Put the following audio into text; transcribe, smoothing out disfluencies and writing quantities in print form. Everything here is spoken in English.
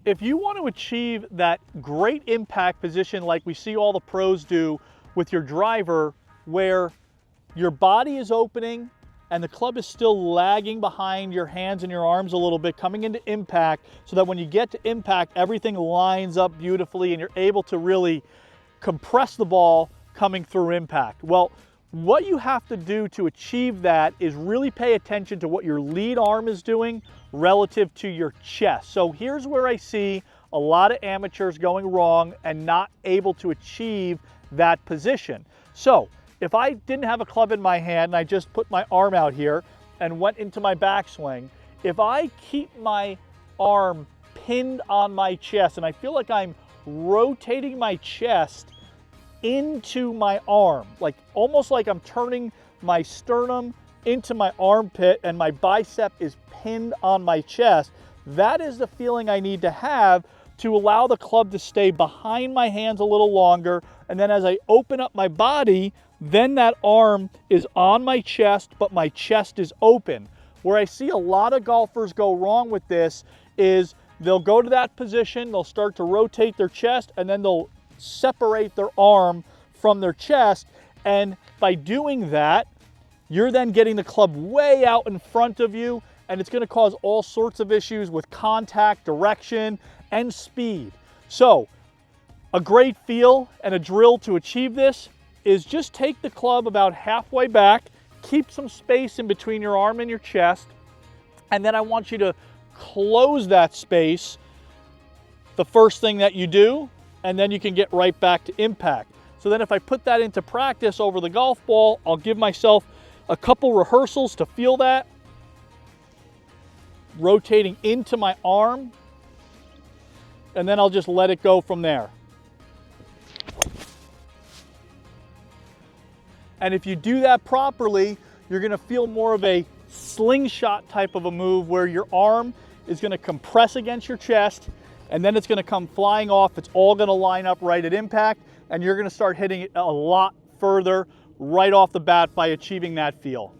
if you want to achieve that great impact position like we see all the pros do with your driver, where your body is opening and the club is still lagging behind your hands and your arms a little bit coming into impact, so that when you get to impact, everything lines up beautifully and you're able to really compress the ball coming through impact. Well, what you have to do to achieve that is really pay attention to what your lead arm is doing relative to your chest. So here's where I see a lot of amateurs going wrong and not able to achieve that position. So if I didn't have a club in my hand and I just put my arm out here and went into my backswing, if I keep my arm pinned on my chest and I feel like I'm rotating my chest into my arm, like almost like I'm turning my sternum into my armpit and my bicep is pinned on my chest, that is the feeling I need to have to allow the club to stay behind my hands a little longer. And then as I open up my body, then that arm is on my chest, but my chest is open. Where I see a lot of golfers go wrong with this is they'll go to that position, they'll start to rotate their chest, and then they'll separate their arm from their chest. And by doing that, you're then getting the club way out in front of you, and it's going to cause all sorts of issues with contact, direction, and speed. So a great feel and a drill to achieve this is just take the club about halfway back, keep some space in between your arm and your chest, and then I want you to close that space the first thing that you do, and then you can get right back to impact. So then if I put that into practice over the golf ball, I'll give myself a couple rehearsals to feel that. Rotating into my arm, and then I'll just let it go from there. And if you do that properly, you're going to feel more of a slingshot type of a move where your arm is going to compress against your chest and then it's going to come flying off. It's all going to line up right at impact, and you're going to start hitting it a lot further right off the bat by achieving that feel.